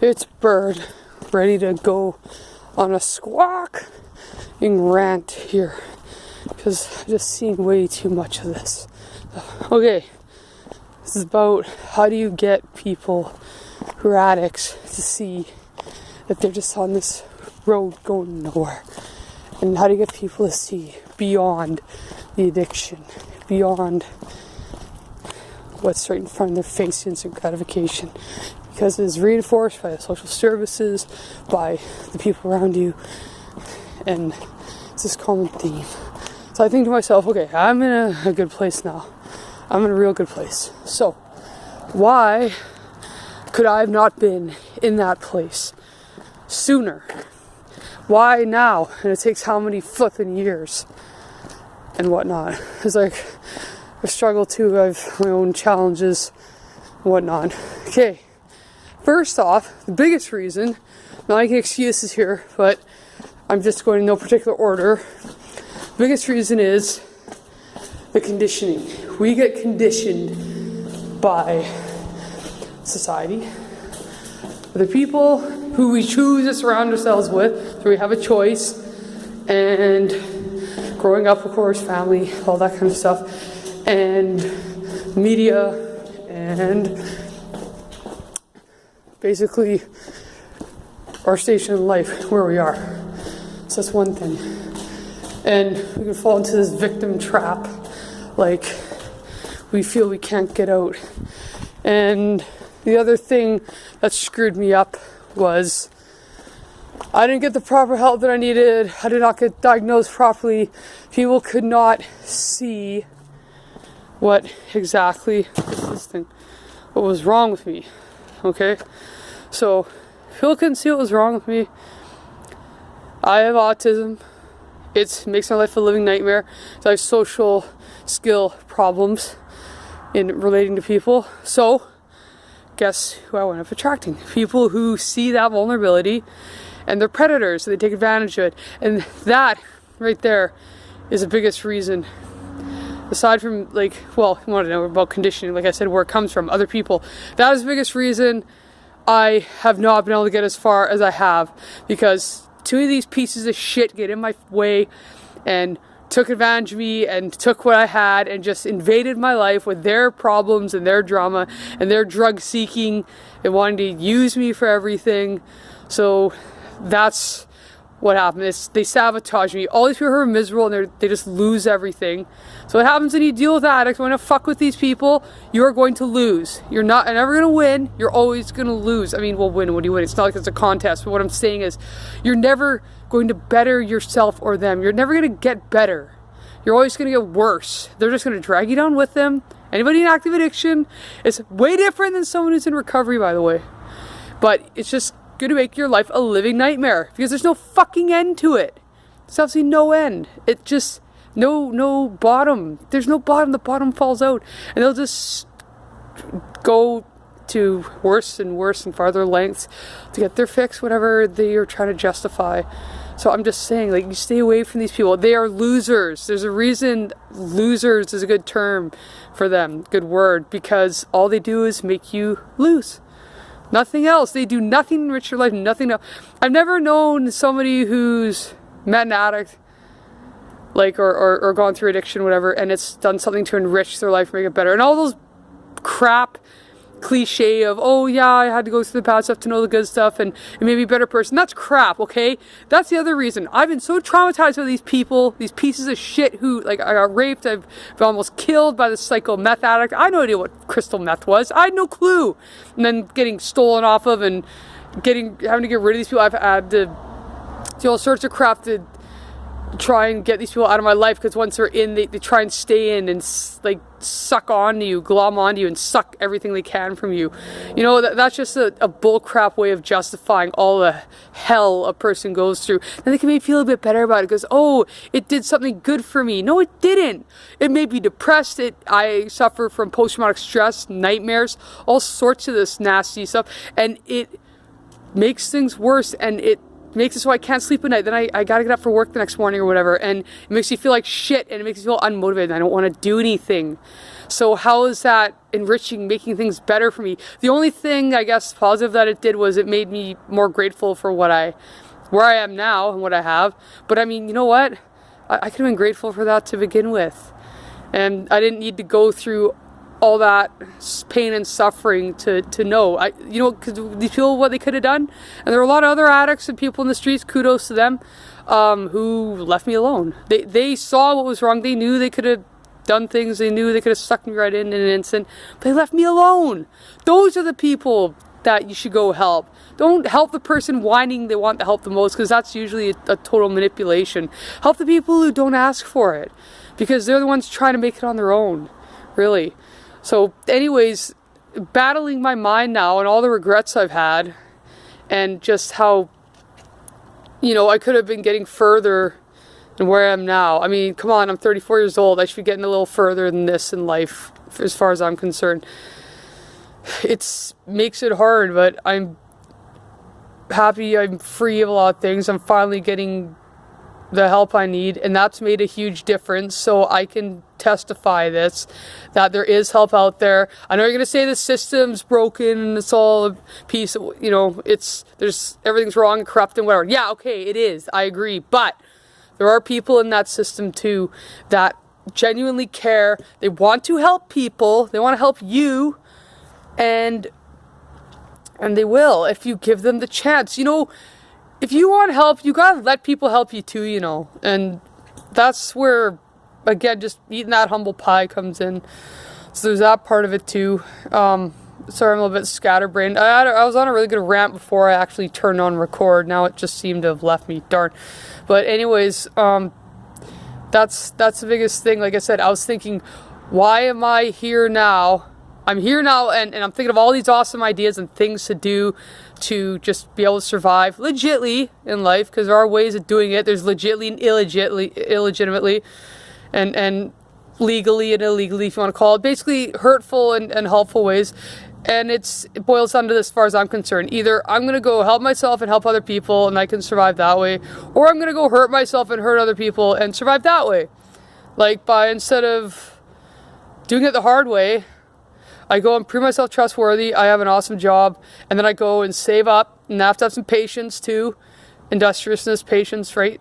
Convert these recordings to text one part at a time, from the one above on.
It's Bird, ready to go on a squawking rant here, because I've just seen way too much of this. Okay, this is about how do you get people who are addicts to see that they're just on this road going nowhere, and how do you get people to see beyond the addiction, beyond what's right in front of their face, instant gratification, because it is reinforced by the social services, by the people around you, and it's this common theme. So I think to myself, okay, I'm in a good place now. I'm in a real good place. So why could I have not been in that place sooner? Why now? And it takes how many flipping years and whatnot. It's like I've struggled too. I've my own challenges and whatnot. Okay. First off, the biggest reason, not making excuses here, but I'm just going in no particular order. The biggest reason is the conditioning. We get conditioned by society, the people who we choose to surround ourselves with, so we have a choice, and growing up, of course, family, all that kind of stuff, and media, and basically our station in life, where we are. So that's one thing. And we can fall into this victim trap, like we feel we can't get out. And the other thing that screwed me up was I didn't get the proper help that I needed. I did not get diagnosed properly. People could not see what was wrong with me. Okay? So, people couldn't see what was wrong with me. I have autism. It makes my life a living nightmare. So I have social skill problems in relating to people. So, guess who I wound up attracting? People who see that vulnerability and they're predators, so they take advantage of it. And that right there is the biggest reason. Aside from, you want to know about conditioning, like I said, where it comes from, other people. That is the biggest reason I have not been able to get as far as I have. Because two of these pieces of shit get in my way and took advantage of me and took what I had and just invaded my life with their problems and their drama and their drug seeking and wanting to use me for everything. So that's what happened. They sabotage me. All these people are miserable and they just lose everything. So what happens when you deal with addicts? When you fuck with these people, you're going to lose. You're never going to win. You're always going to lose. I mean, well, win when you win. It's not like it's a contest. But what I'm saying is, you're never going to better yourself or them. You're never going to get better. You're always going to get worse. They're just going to drag you down with them. Anybody in active addiction is way different than someone who's in recovery, by the way. But it's just going to make your life a living nightmare because there's no fucking end to it. There's absolutely no end. It just no bottom. There's no bottom. The bottom falls out, and they'll just go to worse and worse and farther lengths to get their fix, whatever they are trying to justify. So I'm just saying, you stay away from these people. They are losers. There's a reason losers is a good term for them, good word, because all they do is make you lose. Nothing else. They do nothing to enrich your life, nothing else. I've never known somebody who's met an addict, or gone through addiction, whatever, and it's done something to enrich their life, make it better. And all those crap cliche of, oh yeah, I had to go through the bad stuff to know the good stuff and it made me a better person. That's crap, okay? That's the other reason. I've been so traumatized by these people, these pieces of shit who, I got raped, I've been almost killed by the psycho meth addict. I had no idea what crystal meth was. I had no clue. And then getting stolen off of and having to get rid of these people. I've had to do all sorts of crap to try and get these people out of my life, because once they're in, they try and stay in and suck onto you, glom onto you, and suck everything they can from you. You know, that's just a bullcrap way of justifying all the hell a person goes through. And they can maybe feel a bit better about it because, oh, it did something good for me. No, it didn't. It made me depressed. I suffer from post-traumatic stress, nightmares, all sorts of this nasty stuff, and it makes things worse, and it makes it so I can't sleep at night. Then I gotta get up for work the next morning or whatever, and it makes me feel like shit, and it makes me feel unmotivated, and I don't want to do anything. So how is that enriching, making things better for me. The only thing, I guess, positive that it did was it made me more grateful for where I am now and what I have. But I mean, you know what? I could have been grateful for that to begin with. And I didn't need to go through all that pain and suffering to know. Because these people, what they could have done. And there were a lot of other addicts and people in the streets, kudos to them, who left me alone. They saw what was wrong. They knew they could have done things. They knew they could have sucked me right in an instant. But they left me alone. Those are the people that you should go help. Don't help the person whining they want the help the most, because that's usually a total manipulation. Help the people who don't ask for it, because they're the ones trying to make it on their own, really. So anyways, battling my mind now and all the regrets I've had, and just how, I could have been getting further than where I am now. I mean, come on, I'm 34 years old. I should be getting a little further than this in life, as far as I'm concerned. It makes it hard, but I'm happy I'm free of a lot of things. I'm finally getting the help I need, and that's made a huge difference. So I can testify that there is help out there. I know you're going to say the system's broken and it's all a piece of, everything's wrong and corrupt and whatever. Yeah, okay, it is. I agree. But there are people in that system too that genuinely care. They want to help people. They want to help you. And they will if you give them the chance. If you want help, you gotta let people help you too, And that's where, again, just eating that humble pie comes in. So there's that part of it too. Sorry, I'm a little bit scatterbrained. I was on a really good rant before I actually turned on record. Now it just seemed to have left me. Darn. But anyways, that's the biggest thing. Like I said, I was thinking, why am I here now? I'm here now, and I'm thinking of all these awesome ideas and things to do to just be able to survive legitly in life, because there are ways of doing it. There's legitimately and illegitimately, and legally and illegally, if you want to call it. Basically, hurtful and helpful ways. And it boils down to this, as far as I'm concerned. Either I'm going to go help myself and help other people, and I can survive that way, or I'm going to go hurt myself and hurt other people and survive that way. Like, instead of doing it the hard way, I go and prove myself trustworthy. I have an awesome job. And then I go and save up. And I have to have some patience too. Industriousness, patience, right?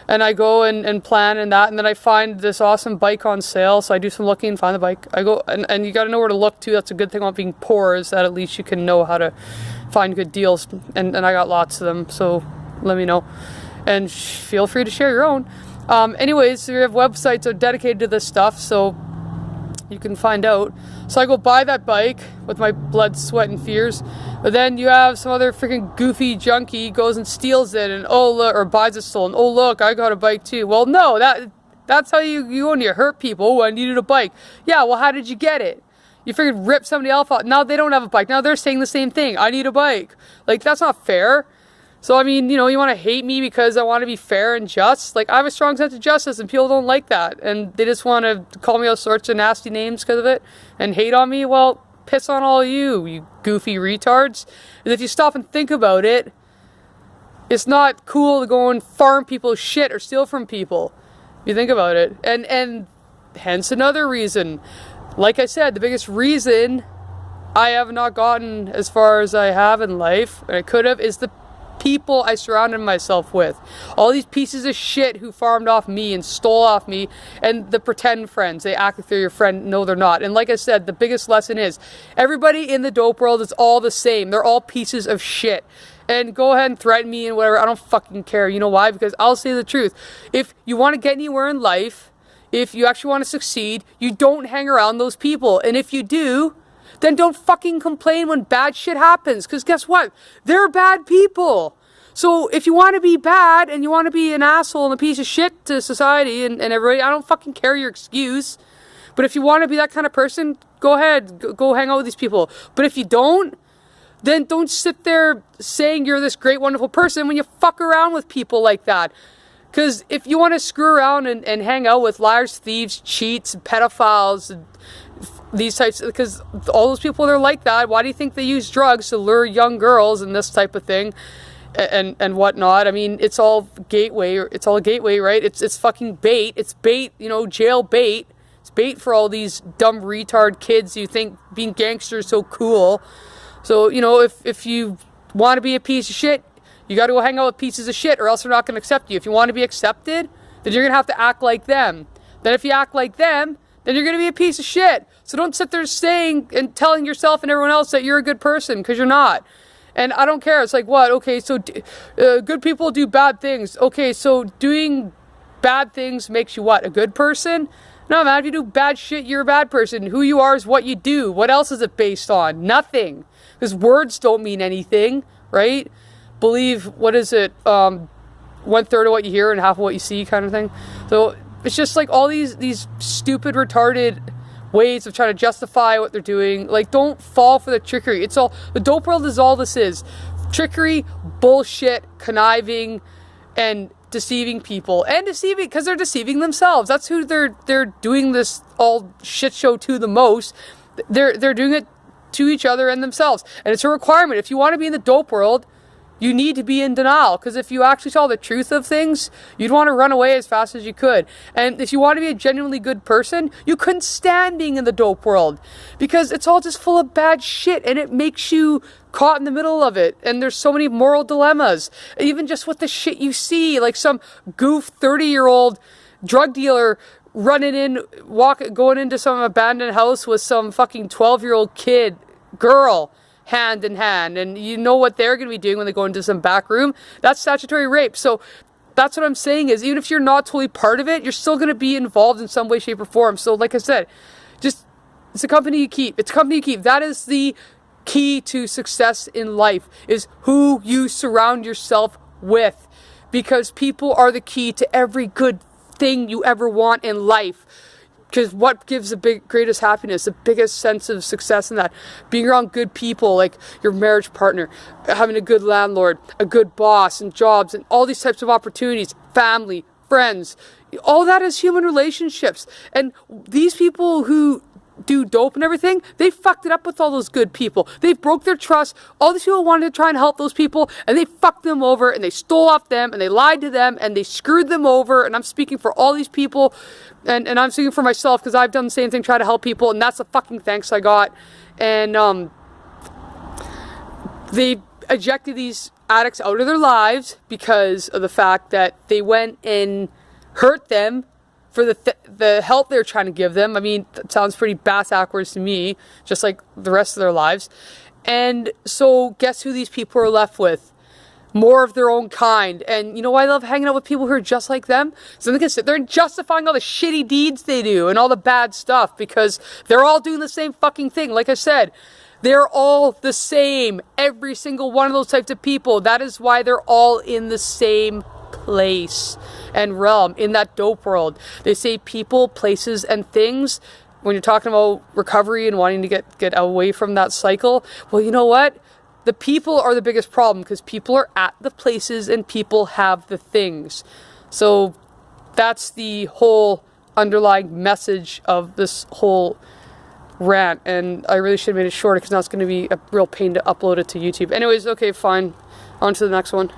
And I go and plan and that. And then I find this awesome bike on sale. So I do some looking and find the bike. I go, and you got to know where to look too. That's a good thing about being poor, is that at least you can know how to find good deals. And I got lots of them. So let me know. And feel free to share your own. Anyways, we have websites that are dedicated to this stuff. So you can find out. So I go buy that bike with my blood, sweat, and fears. But then you have some other freaking goofy junkie goes and steals it, and or buys it stolen. Oh look, I got a bike too. Well, no, that's how you go and you hurt people. Oh, I needed a bike. Yeah, well, how did you get it? You figured rip somebody else off. Now they don't have a bike. Now they're saying the same thing. I need a bike. Like, that's not fair. So, I mean, you want to hate me because I want to be fair and just. Like, I have a strong sense of justice, and people don't like that. And they just want to call me all sorts of nasty names because of it and hate on me. Well, piss on all you goofy retards. And if you stop and think about it, it's not cool to go and farm people's shit or steal from people. If you think about it. And hence another reason. Like I said, the biggest reason I have not gotten as far as I have in life, and I could have, is the people I surrounded myself with. All these pieces of shit who farmed off me and stole off me, and the pretend friends. They act like they're your friend. No, they're not. And like I said, the biggest lesson is everybody in the dope world is all the same. They're all pieces of shit. And go ahead and threaten me and whatever. I don't fucking care. You know why? Because I'll say the truth. If you want to get anywhere in life, if you actually want to succeed, you don't hang around those people. And if you do, then don't fucking complain when bad shit happens. Because guess what? They're bad people. So if you want to be bad and you want to be an asshole and a piece of shit to society and everybody, I don't fucking care your excuse. But if you want to be that kind of person, go ahead. Go hang out with these people. But if you don't, then don't sit there saying you're this great, wonderful person when you fuck around with people like that. Because if you want to screw around and hang out with liars, thieves, cheats, pedophiles, and these types, because all those people are like that, why do you think they use drugs to lure young girls and this type of thing and whatnot? I mean, it's all gateway. It's all a gateway, right? It's fucking bait. It's bait, jail bait It's bait for all these dumb retard kids who think being gangster is so cool. So, you know, if you want to be a piece of shit, you got to go hang out with pieces of shit, or else they're not going to accept you. If you want to be accepted, then you're going to have to act like them. Then if you act like them, then you're going to be a piece of shit. So don't sit there saying and telling yourself and everyone else that you're a good person, because you're not. And I don't care. It's like, what? Okay, so good people do bad things. Okay, so doing bad things makes you what? A good person? No, man, if you do bad shit, you're a bad person. Who you are is what you do. What else is it based on? Nothing. Because words don't mean anything, right? Believe, what is it? 1/3 of what you hear and half of what you see, kind of thing. So it's just like all these stupid, retarded ways of trying to justify what they're doing. Like, don't fall for the trickery. It's all, the dope world is all this is. Trickery, bullshit, conniving, and deceiving people. And deceiving, because they're deceiving themselves. That's who they're doing this all shit show to the most. They're doing it to each other and themselves. And it's a requirement. If you want to be in the dope world, you need to be in denial, because if you actually saw the truth of things, you'd want to run away as fast as you could. And if you want to be a genuinely good person, you couldn't stand being in the dope world, because it's all just full of bad shit, and it makes you caught in the middle of it. And there's so many moral dilemmas, even just with the shit you see, like some goof 30-year-old drug dealer going into some abandoned house with some fucking 12-year-old girl, hand in hand, and you know what they're going to be doing when they go into some back room. That's statutory rape. So that's what I'm saying, is even if you're not totally part of it, you're still going to be involved in some way, shape, or form. So like I said, just, it's a company you keep. It's a company you keep. That is the key to success in life, is who you surround yourself with, because people are the key to every good thing you ever want in life. Because what gives the greatest happiness, the biggest sense of success in that? Being around good people, like your marriage partner, having a good landlord, a good boss, and jobs, and all these types of opportunities, family, friends. All that is human relationships. And these people who do dope and everything, they fucked it up with all those good people. They broke their trust. All these people wanted to try and help those people, and they fucked them over, and they stole off them, and they lied to them, and they screwed them over. And I'm speaking for all these people, and I'm speaking for myself, because I've done the same thing, try to help people, and that's the fucking thanks I got. And they ejected these addicts out of their lives because of the fact that they went and hurt them for the help they're trying to give them. I mean, that sounds pretty backwards to me, just like the rest of their lives. And so guess who these people are left with? More of their own kind. And you know why I love hanging out with people who are just like them? So they can sit there and justifying all the shitty deeds they do and all the bad stuff, because they're all doing the same fucking thing. Like I said, they're all the same. Every single one of those types of people. That is why they're all in the same place and realm in that dope world. They say people, places, and things. When you're talking about recovery and wanting to get away from that cycle, well, you know what? The people are the biggest problem, because people are at the places and people have the things. So that's the whole underlying message of this whole rant. And I really should have made it shorter, because now it's going to be a real pain to upload it to YouTube. Anyways, okay, fine. On to the next one.